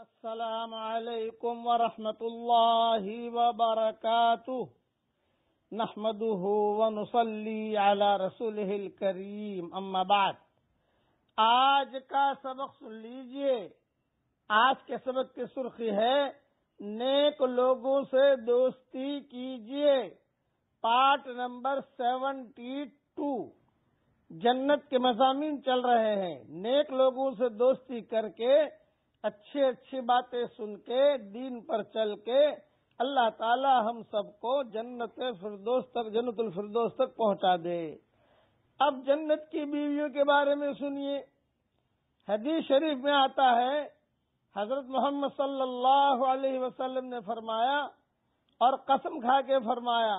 السلام علیکم ورحمۃ اللہ وبرکاتہ نحمده ونصلی علی رسولہ الکریم اما بعد۔ آج کا سبق سن لیجئے۔ آج کے سبق کی سرخی ہے نیک لوگوں سے دوستی کیجئے، پارٹ نمبر 72۔ جنت کے مضامین چل رہے ہیں۔ نیک لوگوں سے دوستی کر کے، اچھی باتیں سن کے، دین پر چل کے اللہ تعالی ہم سب کو جنت الفردوس تک پہنچا دے۔ اب جنت کی بیویوں کے بارے میں سنیے۔ حدیث شریف میں آتا ہے، حضرت محمد صلی اللہ علیہ وسلم نے فرمایا اور قسم کھا کے فرمایا،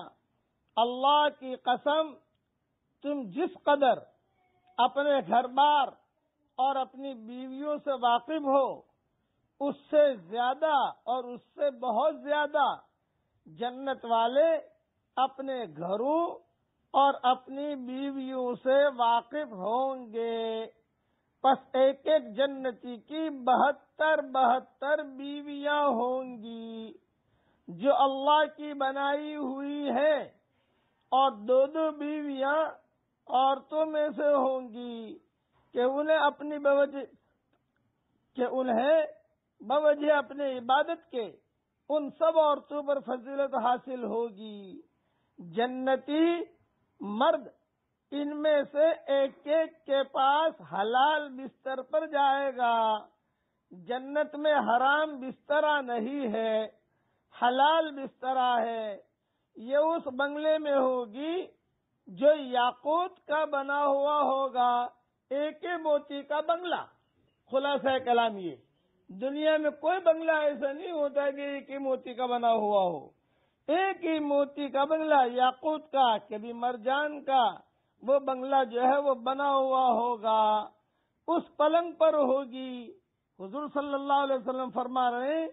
اللہ کی قسم، تم جس قدر اپنے گھر بار اور اپنی بیویوں سے واقف ہو، اس سے زیادہ اور اس سے بہت زیادہ جنت والے اپنے گھروں اور اپنی بیویوں سے واقف ہوں گے۔ پس ایک ایک جنتی کی 72 بیویاں ہوں گی جو اللہ کی بنائی ہوئی ہے، اور 2 بیویاں عورتوں میں سے ہوں گی کہ انہیں بوجہ اپنے عبادت کے ان سب عورتوں پر فضیلت حاصل ہوگی۔ جنتی مرد ان میں سے ایک ایک کے پاس حلال بستر پر جائے گا۔ جنت میں حرام بسترا نہیں ہے، حلال بسترا ہے۔ یہ اس بنگلے میں ہوگی جو یاقوت کا بنا ہوا ہوگا، ایک موتی کا بنگلہ۔ خلاصہ کلام یہ، دنیا میں کوئی بنگلہ ایسا نہیں ہوتا کہ ایک ہی موتی کا بنا ہوا ہو۔ ایک ہی موتی کا بنگلہ، یاقوت کا، کبھی مرجان کا، وہ بنگلہ جو ہے وہ بنا ہوا ہوگا، اس پلنگ پر ہوگی۔ حضور صلی اللہ علیہ وسلم فرما رہے ہیں،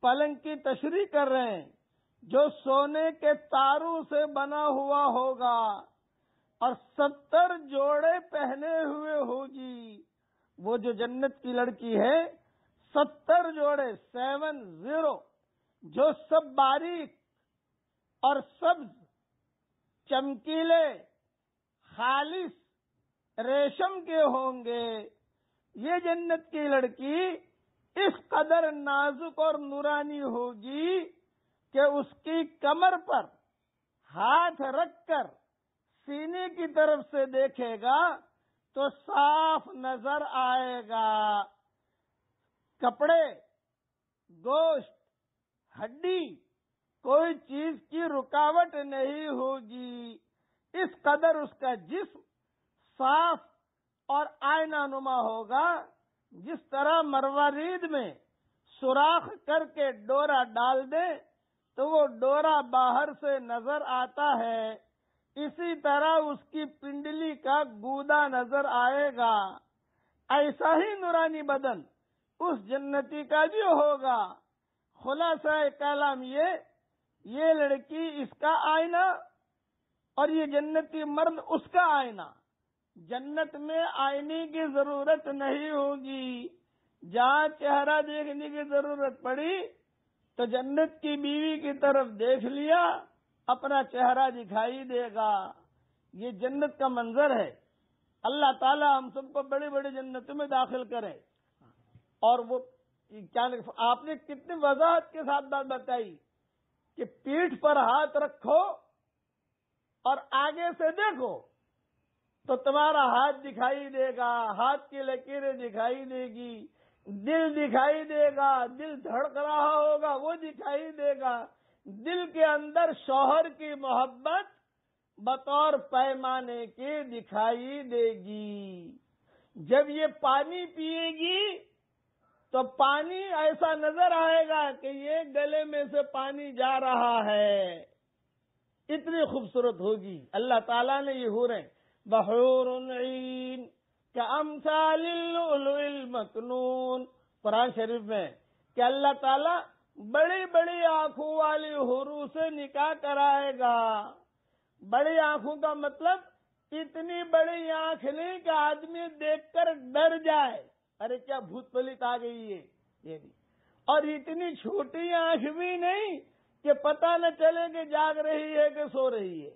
پلنگ کی تشریح کر رہے ہیں، جو سونے کے تاروں سے بنا ہوا ہوگا اور 70 جوڑے پہنے ہوئے ہوگی۔ وہ جو جنت کی لڑکی ہے، 70 جوڑے 70 جو سب باریک اور سبز، چمکیلے، خالص ریشم کے ہوں گے۔ یہ جنت کی لڑکی اس قدر نازک اور نورانی ہوگی کہ اس کی کمر پر ہاتھ رکھ کر سینے کی طرف سے دیکھے گا تو صاف نظر آئے گا۔ کپڑے، گوشت، ہڈی، کوئی چیز کی رکاوٹ نہیں ہوگی۔ اس قدر اس کا جسم صاف اور آئینہ نما ہوگا، جس طرح مروارید میں سوراخ کر کے ڈورا ڈال دے تو وہ ڈورا باہر سے نظر آتا ہے، اسی طرح اس کی پنڈلی کا گودا نظر آئے گا۔ ایسا ہی نورانی بدن اس جنتی کا بھی ہوگا۔ خلاصہ کلام یہ لڑکی اس کا آئینہ اور یہ جنتی مرد اس کا آئینہ۔ جنت میں آئینے کی ضرورت نہیں ہوگی۔ جہاں چہرہ دیکھنے کی ضرورت پڑی تو جنت کی بیوی کی طرف دیکھ لیا، اپنا چہرہ دکھائی دے گا۔ یہ جنت کا منظر ہے۔ اللہ تعالی ہم سب کو بڑی بڑی جنتوں میں داخل کرے۔ اور وہ کیا آپ نے کتنی وضاحت کے ساتھ بات بتائی کہ پیٹھ پر ہاتھ رکھو اور آگے سے دیکھو تو تمہارا ہاتھ دکھائی دے گا، ہاتھ کی لکیریں دکھائی دے گی، دل دکھائی دے گا، دل دھڑک رہا ہوگا وہ دکھائی دے گا، دل کے اندر شوہر کی محبت بطور پیمانے کے دکھائی دے گی۔ جب یہ پانی پیے گی تو پانی ایسا نظر آئے گا کہ یہ گلے میں سے پانی جا رہا ہے، اتنی خوبصورت ہوگی۔ اللہ تعالیٰ نے یہ حوریں بحور عین کامثال اللؤلؤ المکنون، قرآن شریف میں کہ اللہ تعالیٰ بڑی بڑی آنکھوں والی حوروں سے نکاح کرائے گا۔ بڑی آنکھوں کا مطلب اتنی بڑی آنکھ نہیں کہ آدمی دیکھ کر ڈر جائے، ارے کیا بھوت پلیت آ گئی ہے، یہ بھی۔ اور اتنی چھوٹی آنکھ بھی نہیں کہ پتہ نہ چلے کہ جاگ رہی ہے کہ سو رہی ہے.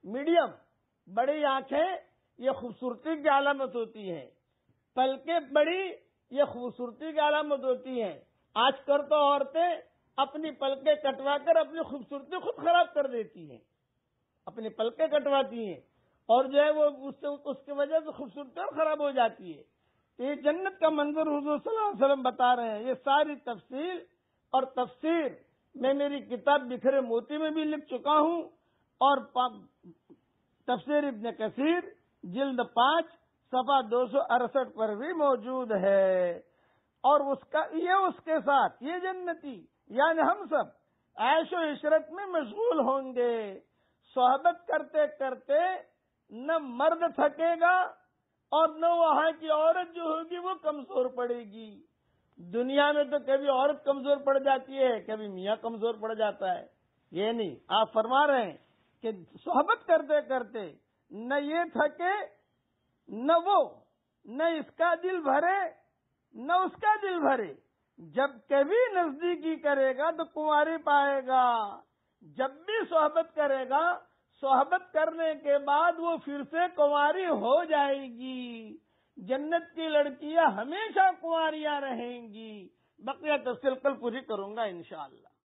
میڈیم بڑی آنکھیں یہ خوبصورتی کی علامت ہوتی ہیں. پلکیں بڑی یہ خوبصورتی کی علامت ہوتی ہیں. آج کل تو عورتیں اپنی پلکیں کٹوا کر اپنی خوبصورتی خود خراب کر دیتی ہیں. اپنی پلکیں کٹواتی ہیں اور جو ہے وہ اس کی وجہ سے خوبصورتی اور خراب ہو جاتی ہے. یہ جنت کا منظر حضور صلی اللہ علیہ وسلم بتا رہے ہیں. یہ ساری تفصیل اور تفسیر میں میری کتاب بکھرے موتی میں بھی لکھ چکا ہوں اور تفسیر ابن کثیر جلد 5 صفحہ 268 پر بھی موجود ہے. اور اس کے ساتھ یہ جنتی یعنی ہم سب عیش و عشرت میں مشغول ہوں گے. صحبت کرتے کرتے نہ مرد تھکے گا اور نہ وہاں کی عورت جو ہوگی وہ کمزور پڑے گی. دنیا میں تو کبھی عورت کمزور پڑ جاتی ہے، کبھی میاں کمزور پڑ جاتا ہے. یہ نہیں، آپ فرما رہے ہیں کہ صحبت کرتے کرتے نہ یہ تھکے نہ وہ، نہ اس کا دل بھرے نہ اس کا دل بھرے. جب کبھی نزدیکی کرے گا تو کنواری پائے گا. جب بھی صحبت کرے گا، صحبت کرنے کے بعد وہ پھر سے کنواری ہو جائے گی. جنت کی لڑکیاں ہمیشہ کنواریاں رہیں گی. بقیہ تفصیل کل پوری کروں گا انشاءاللہ.